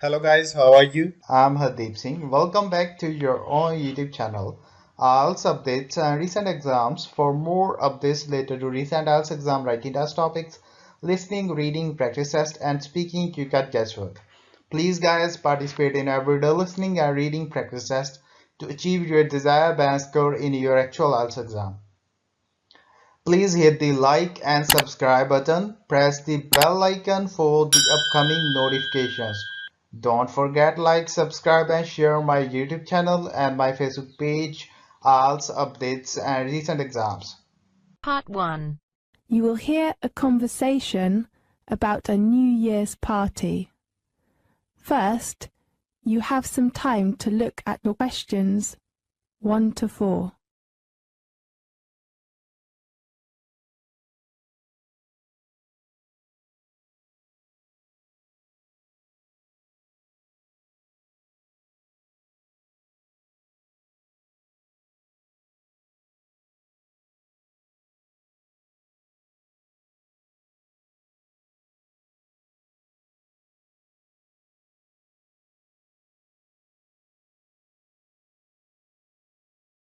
Hello guys, how are you? I'm Hardeep Singh. Welcome back to your own YouTube channel. IELTS updates and recent exams. For more updates related to recent IELTS exam writing test topics, listening, reading, practice test, and speaking, you got guesswork. Please, guys, participate in everyday listening and reading practice test to achieve your desired band score in your actual IELTS exam. Please hit the like and subscribe button. Press the bell icon for the upcoming notifications. Don't forget like, subscribe and share my YouTube channel and my Facebook page, IELTS updates and recent exams. Part 1. You will hear a conversation about a New Year's party. First, you have some time to look at your questions 1 to 4.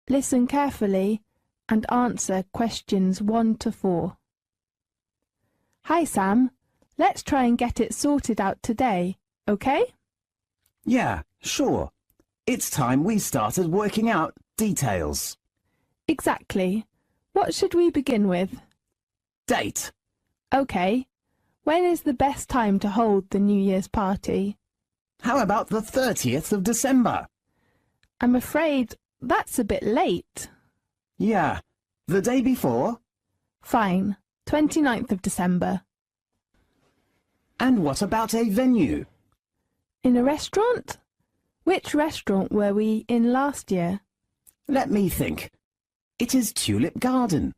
Listen carefully and answer questions 1 to 4. Hi Sam, let's try and get it sorted out today, okay? Yeah, sure. It's time we started working out details. Exactly. What should we begin with? Date. Okay. When is the best time to hold the New Year's party? How about the 30th of December? I'm afraid that's a bit late. Yeah, the day before. Fine, 29th of December. And what about a venue? In a restaurant? Which restaurant were we in last year? Let me think. It is Tulip Garden,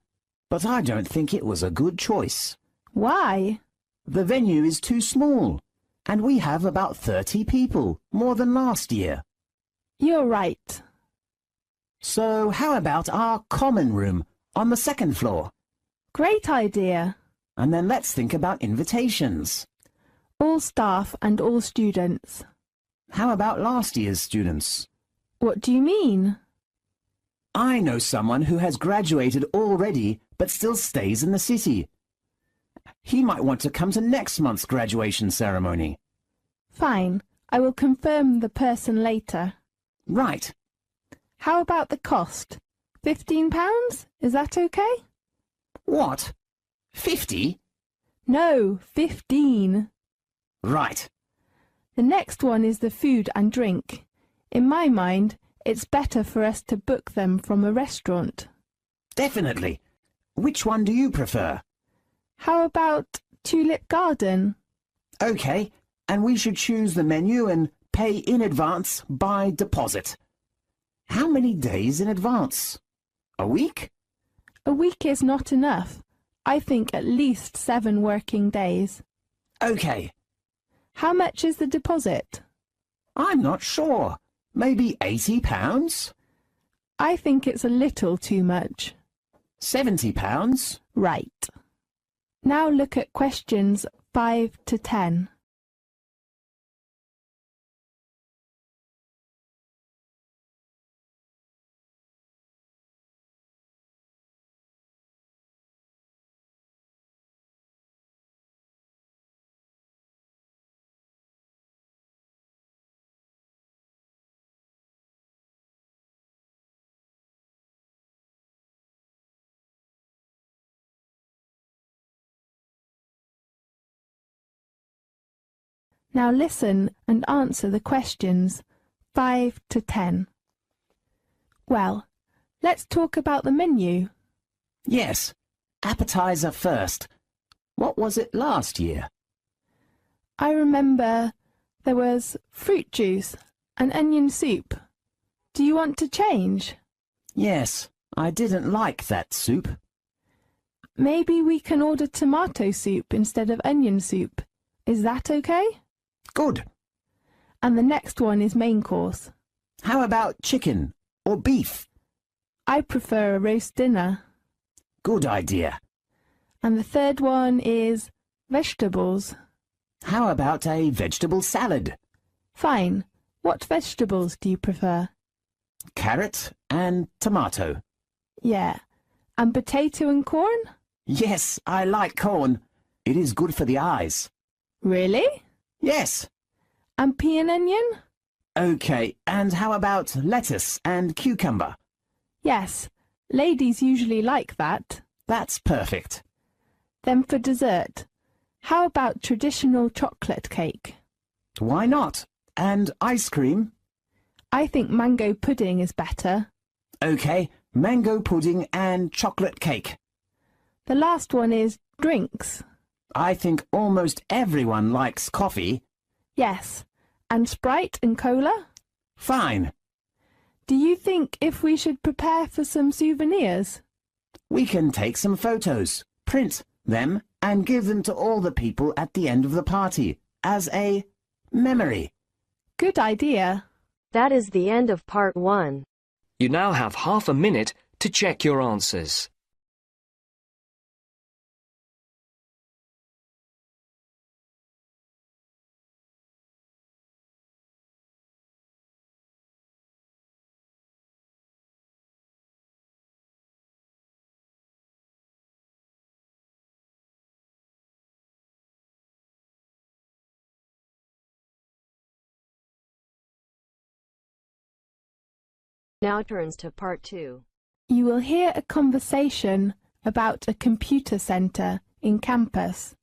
but I don't think it was a good choice. Why? The venue is too small, and we have about 30 people, more than last year. You're right. So how about our common room on the second floor? Great idea. And then let's think about invitations. All staff and all students. How about last year's students? What do you mean? I know someone who has graduated already but still stays in the city. He might want to come to next month's graduation ceremony. Fine, I will confirm the person later. Right. How about the cost? £15? Is that okay? What? 50? No, 15. Right. The next one is the food and drink. In my mind, it's better for us to book them from a restaurant. Definitely. Which one do you prefer? How about Tulip Garden? Okay, and we should choose the menu and pay in advance by deposit. How many days in advance? A week? A week is not enough. I think at least 7 working days. Okay. How much is the deposit? I'm not sure. Maybe £80? I think it's a little too much. £70? Right. Now look at questions 5 to 10. Now listen and answer the questions 5 to 10. Well, let's talk about the menu. Yes. Appetizer first. What was it last year? I remember there was fruit juice and onion soup. Do you want to change? Yes, I didn't like that soup. Maybe we can order tomato soup instead of onion soup. Is that okay? Good. And the next one is main course. How about chicken or beef? I prefer a roast dinner. Good idea. And the third one is vegetables. How about a vegetable salad? Fine. What vegetables do you prefer? Carrot and tomato. Yeah. And potato and corn? Yes, I like corn. It is good for the eyes. Really? Yes. And pea and onion? Okay, and how about lettuce and cucumber? Yes. Ladies usually like that. That's perfect. Then for dessert, how about traditional chocolate cake? Why not? And ice cream? I think mango pudding is better. Okay, mango pudding and chocolate cake. The last one is drinks. I think almost everyone likes coffee. Yes. And Sprite and cola? Fine. Do you think if we should prepare for some souvenirs? We can take some photos, print them, and give them to all the people at the end of the party as a memory. Good idea. That is the end of part 1. You now have half a minute to check your answers. Now turns to part 2. You will hear a conversation about a computer centre in campus.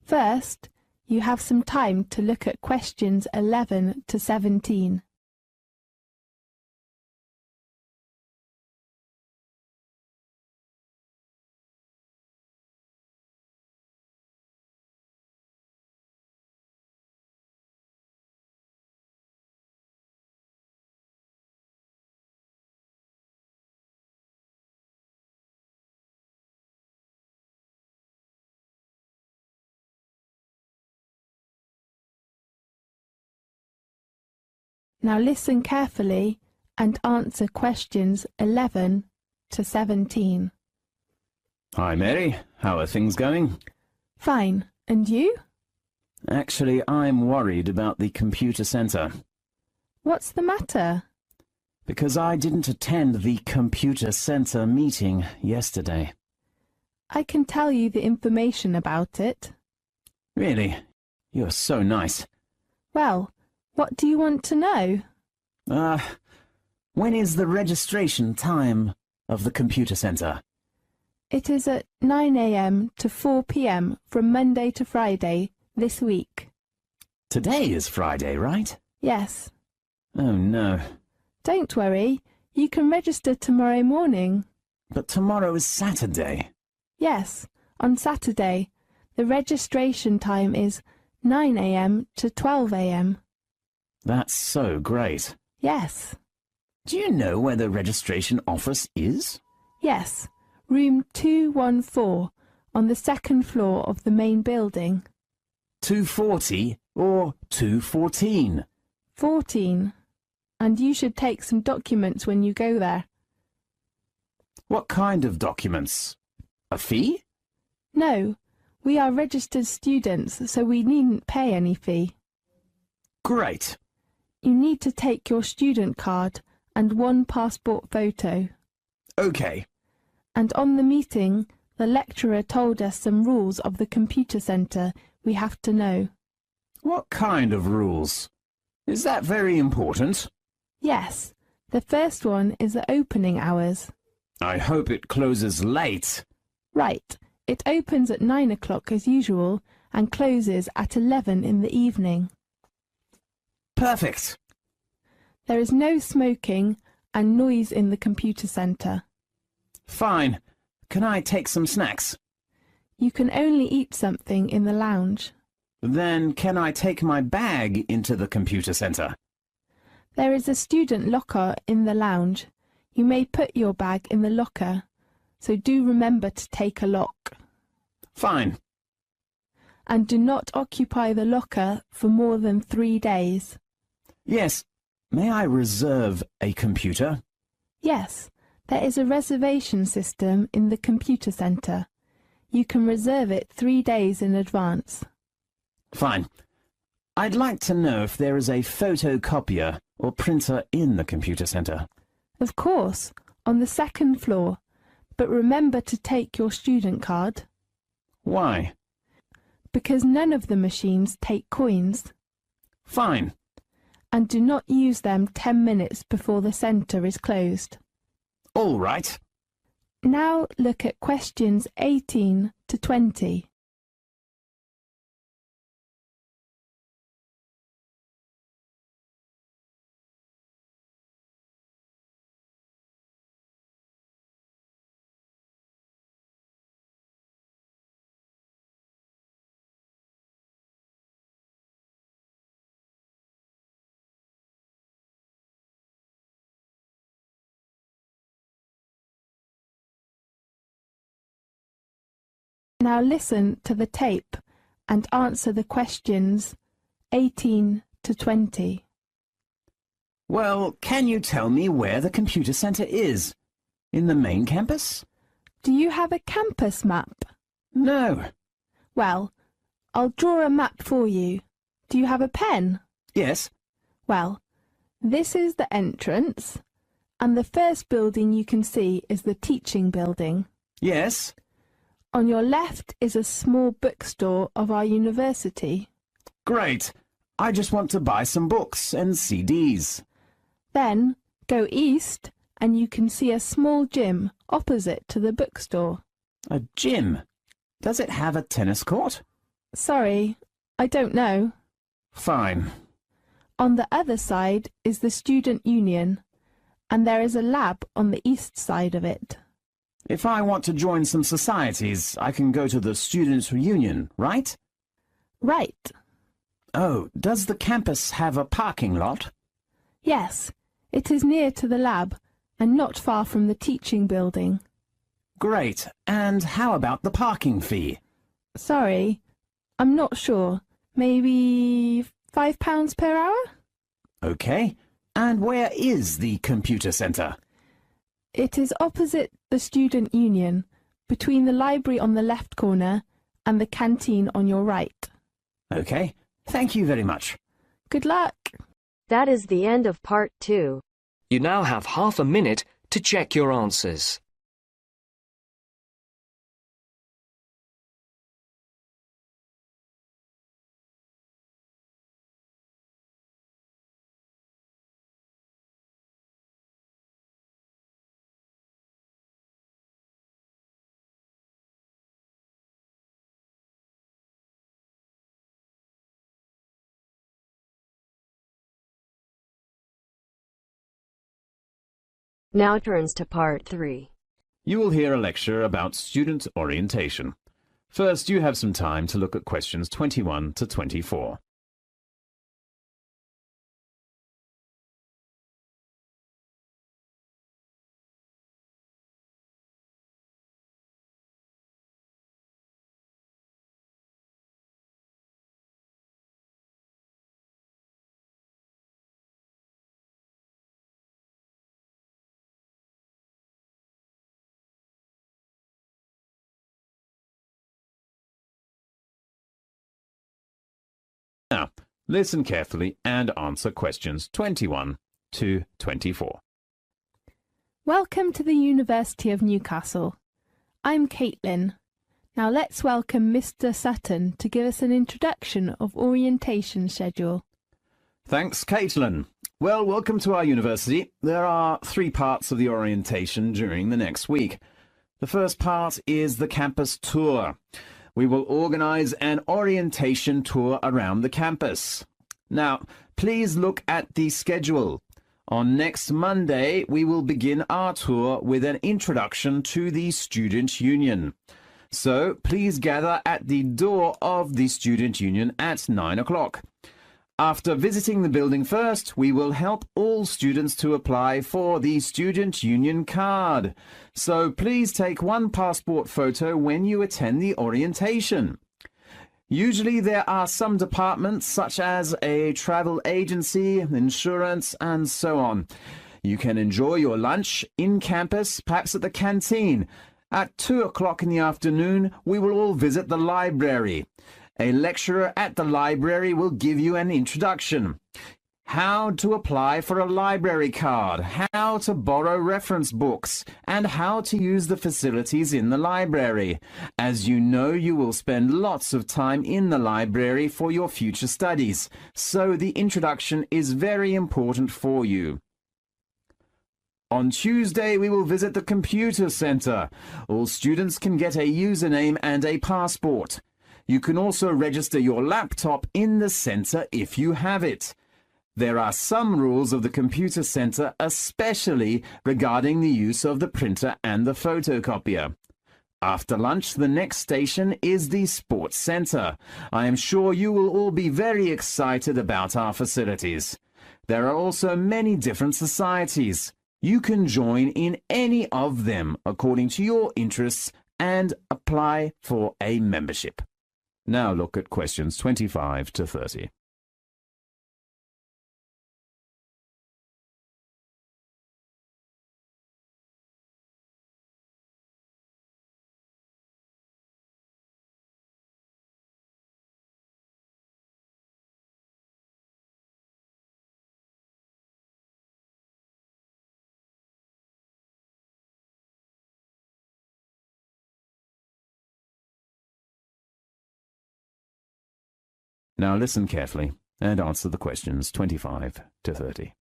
First, you have some time to look at questions 11 to 17. Now listen carefully and answer questions 11 to 17. Hi, Mary. How are things going? Fine. And you? Actually, I'm worried about the computer centre. What's the matter? Because I didn't attend the computer centre meeting yesterday. I can tell you the information about it. Really? You're so nice. Well, what do you want to know? When is the registration time of the computer centre? It is at 9 a.m. to 4 p.m. from Monday to Friday this week. Today is Friday, right? Yes. Oh, no. Don't worry. You can register tomorrow morning. But tomorrow is Saturday. Yes, on Saturday. The registration time is 9 a.m. to 12 a.m. That's so great. Yes. Do you know where the registration office is? Yes, room 214 on the second floor of the main building. 240 or 214? 14. And you should take some documents when you go there. What kind of documents? A fee? No, we are registered students, so we needn't pay any fee. Great. You need to take your student card and one passport photo. Okay. And on the meeting, the lecturer told us some rules of the computer centre we have to know. What kind of rules? Is that very important? Yes, the first one is the opening hours. I hope it closes late. Right, it opens at 9 o'clock as usual and closes at 11 in the evening. Perfect. There is no smoking and noise in the computer centre. Fine. Can I take some snacks? You can only eat something in the lounge. Then can I take my bag into the computer centre? There is a student locker in the lounge. You may put your bag in the locker, so do remember to take a lock. Fine. And do not occupy the locker for more than 3 days. Yes. May I reserve a computer? Yes, there is a reservation system in the computer centre. You can reserve it 3 days in advance. Fine. I'd like to know if there is a photocopier or printer in the computer centre. Of course, on the second floor. But remember to take your student card. Why? Because none of the machines take coins. Fine. And do not use them 10 minutes before the centre is closed. All right. Now look at questions 18 to 20. Now listen to the tape and answer the questions 18 to 20. Well, can you tell me where the computer centre is? In the main campus? Do you have a campus map? No. Well, I'll draw a map for you. Do you have a pen? Yes. Well, this is the entrance, and the first building you can see is the teaching building. Yes. On your left is a small bookstore of our university. Great. I just want to buy some books and CDs. Then go east and you can see a small gym opposite to the bookstore. A gym? Does it have a tennis court? Sorry, I don't know. Fine. On the other side is the student union, and there is a lab on the east side of it. If I want to join some societies, I can go to the students' union, right? Right. Oh, does the campus have a parking lot? Yes, it is near to the lab and not far from the teaching building. Great. And how about the parking fee? Sorry, I'm not sure. Maybe £5 per hour? Okay. And where is the computer centre? It is opposite the student union, between the library on the left corner and the canteen on your right. Okay. Thank you very much. Good luck. That is the end of part 2. You now have half a minute to check your answers. Now turns to part 3. You will hear a lecture about student orientation. First, you have some time to look at questions 21 to 24. Now, listen carefully and answer questions 21 to 24. Welcome to the University of Newcastle. I'm Caitlin. Now let's welcome Mr. Sutton to give us an introduction of orientation schedule. Thanks, Caitlin. Well, welcome to our university. There are 3 parts of the orientation during the next week. The first part is the campus tour. We will organize an orientation tour around the campus. Now, please look at the schedule. On next Monday, we will begin our tour with an introduction to the Student Union. So, please gather at the door of the Student Union at 9 o'clock. After visiting the building first, we will help all students to apply for the Student Union card. So please take one passport photo when you attend the orientation. Usually there are some departments such as a travel agency, insurance, and so on. You can enjoy your lunch in campus, perhaps at the canteen. At 2 o'clock in the afternoon, we will all visit the library. A lecturer at the library will give you an introduction. How to apply for a library card, how to borrow reference books, and how to use the facilities in the library. As you know, you will spend lots of time in the library for your future studies, so the introduction is very important for you. On Tuesday, we will visit the computer center. All students can get a username and a passport. You can also register your laptop in the center if you have it. There are some rules of the computer center, especially regarding the use of the printer and the photocopier. After lunch, the next station is the sports center. I am sure you will all be very excited about our facilities. There are also many different societies. You can join in any of them according to your interests and apply for a membership. Now look at questions 25 to 30. Now listen carefully and answer the questions 25 to 30.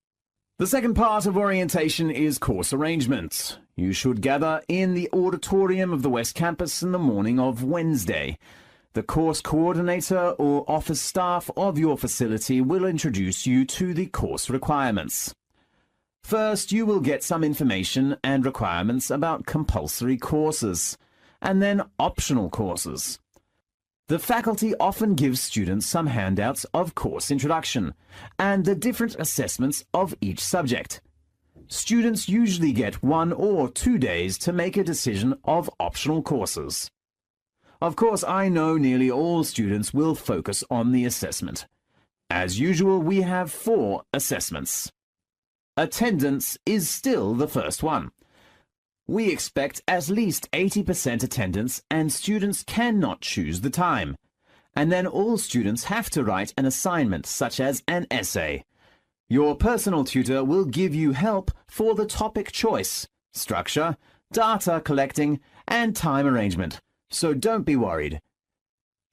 The second part of orientation is course arrangements. You should gather in the auditorium of the West Campus in the morning of Wednesday. The course coordinator or office staff of your facility will introduce you to the course requirements. First, you will get some information and requirements about compulsory courses, and then optional courses. The faculty often gives students some handouts of course introduction and the different assessments of each subject. Students usually get 1 or 2 days to make a decision of optional courses. Of course, I know nearly all students will focus on the assessment. As usual, we have 4 assessments. Attendance is still the first one. We expect at least 80% attendance, and students cannot choose the time. And then all students have to write an assignment, such as an essay. Your personal tutor will give you help for the topic choice, structure, data collecting, and time arrangement, so don't be worried.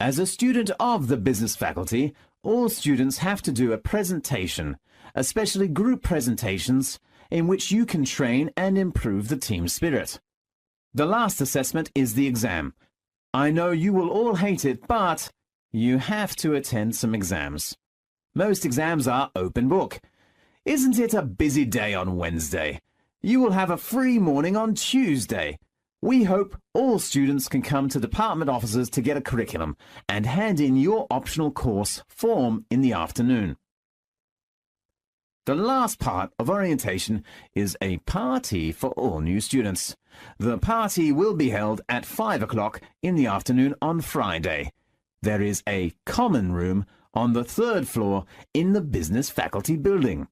As a student of the business faculty, all students have to do a presentation, especially group presentations, in which you can train and improve the team spirit. The last assessment is the exam. I know you will all hate it, but you have to attend some exams. Most exams are open book. Isn't it a busy day on Wednesday? You will have a free morning on Tuesday. We hope all students can come to department offices to get a curriculum and hand in your optional course form in the afternoon. The last part of orientation is a party for all new students. The party will be held at 5 o'clock in the afternoon on Friday. There is a common room on the 3rd floor in the business faculty building.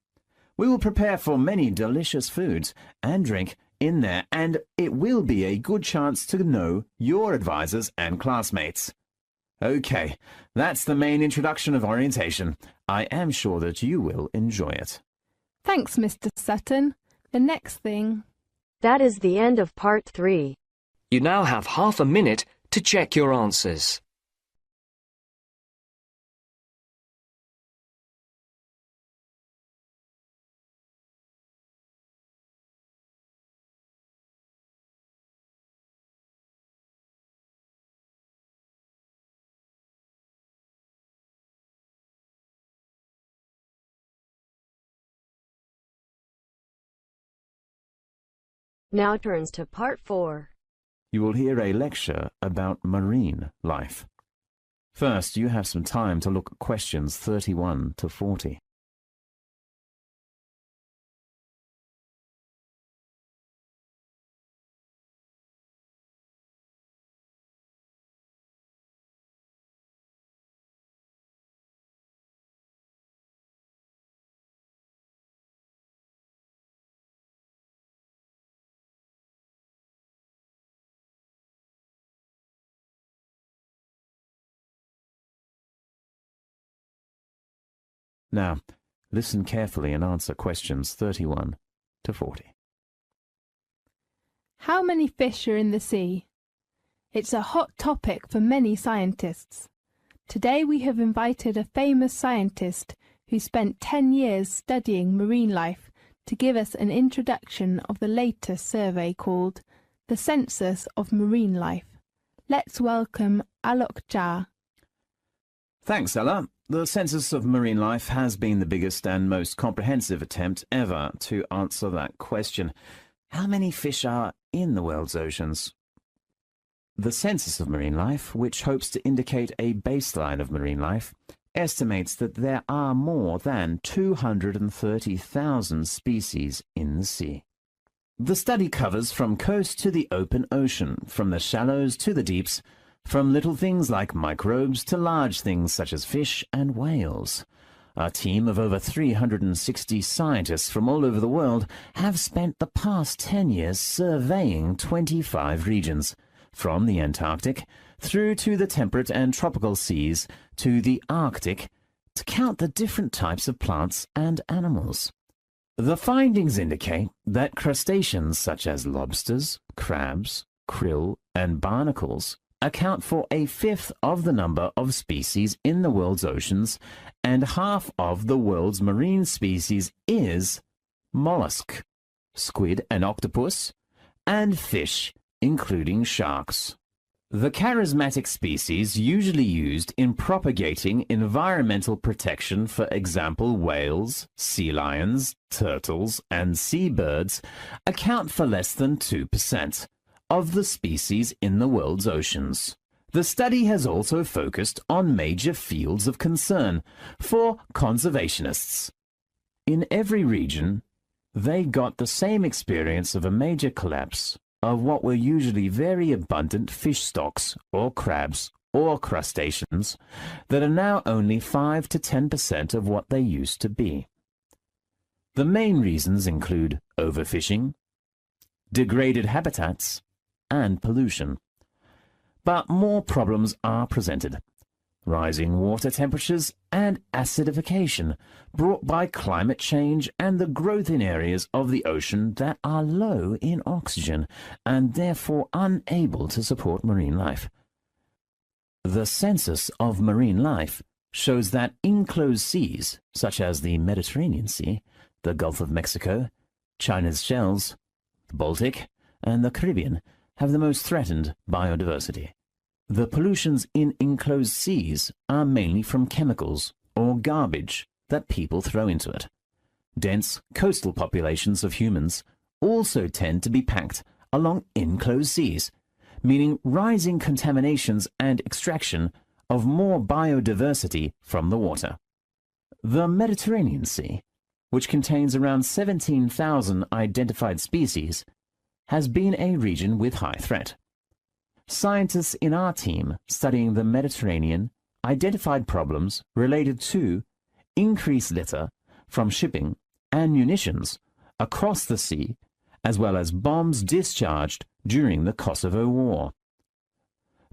We will prepare for many delicious foods and drink in there, and it will be a good chance to know your advisors and classmates. Okay, that's the main introduction of orientation. I am sure that you will enjoy it. Thanks, Mr. Sutton. The next thing. That is the end of part 3. You now have half a minute to check your answers. Now turns to part 4. You will hear a lecture about marine life. First, you have some time to look at questions 31 to 40. Now, listen carefully and answer questions 31 to 40. How many fish are in the sea? It's a hot topic for many scientists. Today we have invited a famous scientist who spent 10 years studying marine life to give us an introduction of the latest survey called the Census of Marine Life. Let's welcome Alok Jha. Thanks, Ella. The Census of Marine Life has been the biggest and most comprehensive attempt ever to answer that question. How many fish are in the world's oceans? The Census of Marine Life, which hopes to indicate a baseline of marine life, estimates that there are more than 230,000 species in the sea. The study covers from coast to the open ocean, from the shallows to the deeps, from little things like microbes to large things such as fish and whales. A team of over 360 scientists from all over the world have spent the past 10 years surveying 25 regions, from the Antarctic through to the temperate and tropical seas to the Arctic, to count the different types of plants and animals. The findings indicate that crustaceans such as lobsters, crabs, krill, and barnacles account for a fifth of the number of species in the world's oceans, and half of the world's marine species is mollusk, squid and octopus, and fish, including sharks. The charismatic species usually used in propagating environmental protection, for example whales, sea lions, turtles, and seabirds, account for less than 2% of the species in the world's oceans. The study has also focused on major fields of concern for conservationists. In every region, they got the same experience of a major collapse of what were usually very abundant fish stocks or crabs or crustaceans that are now only 5 to 10% of what they used to be. The main reasons include overfishing, degraded habitats, and pollution. But more problems are presented. Rising water temperatures and acidification brought by climate change and the growth in areas of the ocean that are low in oxygen and therefore unable to support marine life. The Census of Marine Life shows that enclosed seas, such as the Mediterranean Sea, the Gulf of Mexico, China's shells, the Baltic, and the Caribbean, have the most threatened biodiversity. The pollutions in enclosed seas are mainly from chemicals or garbage that people throw into it. Dense coastal populations of humans also tend to be packed along enclosed seas, meaning rising contaminations and extraction of more biodiversity from the water. The Mediterranean Sea, which contains around 17,000 identified species, has been a region with high threat. Scientists in our team studying the Mediterranean identified problems related to increased litter from shipping and munitions across the sea, as well as bombs discharged during the Kosovo War.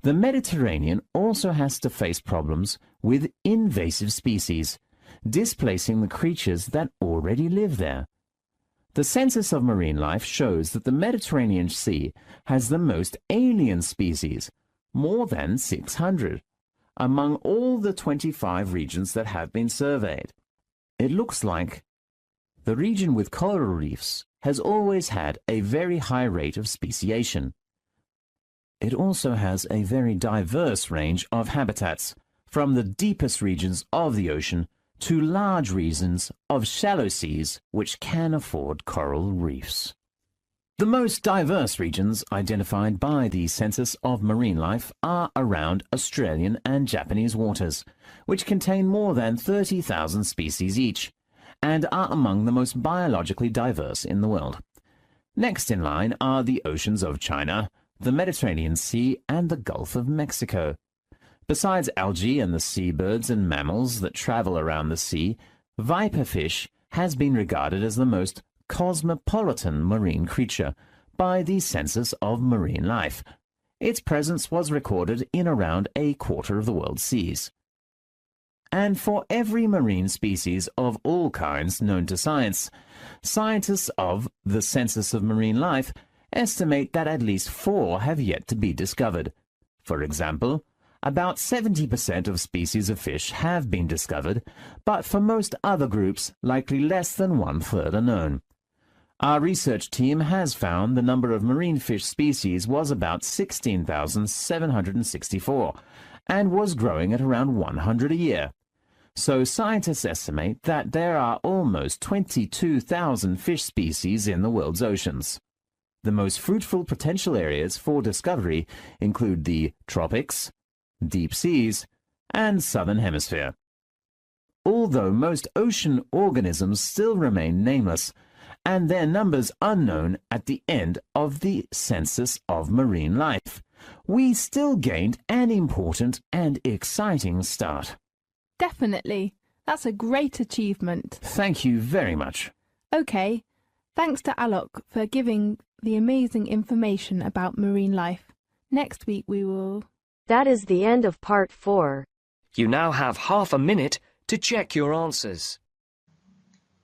The Mediterranean also has to face problems with invasive species, displacing the creatures that already live there. The Census of Marine Life shows that the Mediterranean Sea has the most alien species, more than 600, among all the 25 regions that have been surveyed. It looks like the region with coral reefs has always had a very high rate of speciation. It also has a very diverse range of habitats, from the deepest regions of the ocean to large regions of shallow seas which can afford coral reefs. The most diverse regions identified by the Census of Marine Life are around Australian and Japanese waters, which contain more than 30,000 species each, and are among the most biologically diverse in the world. Next in line are the oceans of China, the Mediterranean Sea, and the Gulf of Mexico. Besides algae and the seabirds and mammals that travel around the sea, viperfish has been regarded as the most cosmopolitan marine creature by the Census of Marine Life. Its presence was recorded in around a quarter of the world's seas. and for every marine species of all kinds known to science. Scientists of the Census of Marine Life estimate that at least 4 have yet to be discovered. For example, about 70% of species of fish have been discovered, but for most other groups, likely less than 1/3 are known. Our research team has found the number of marine fish species was about 16,764 and was growing at around 100 a year. So scientists estimate that there are almost 22,000 fish species in the world's oceans. The most fruitful potential areas for discovery include the tropics, deep seas, and southern hemisphere. Although most ocean organisms still remain nameless, and their numbers unknown at the end of the Census of Marine Life, we still gained an important and exciting start. Definitely. That's a great achievement. Thank you very much. Okay, thanks to Alok for giving the amazing information about marine life. Next week we will... That is the end of part 4. You now have half a minute to check your answers.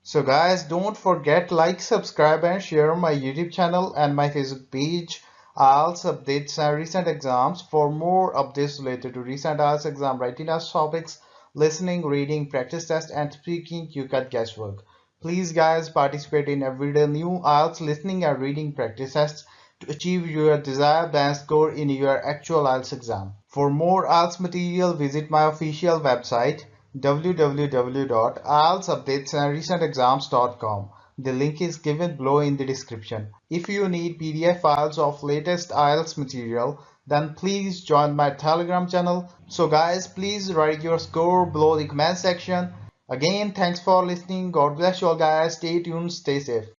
So guys, don't forget like, subscribe and share my YouTube channel and my Facebook page, IELTS updates and recent exams. For more updates related to recent IELTS exam writing test topics, listening, reading, practice test and speaking, you got guesswork. Please guys, participate in everyday new IELTS listening and reading practice tests to achieve your desired band score in your actual IELTS exam. For more IELTS material, visit my official website www.ieltsupdatesandrecentexams.com. The link is given below in the description. If you need PDF files of latest IELTS material, then please join my Telegram channel. So guys, please write your score below the comment section. Again, thanks for listening. God bless you all guys. Stay tuned, stay safe.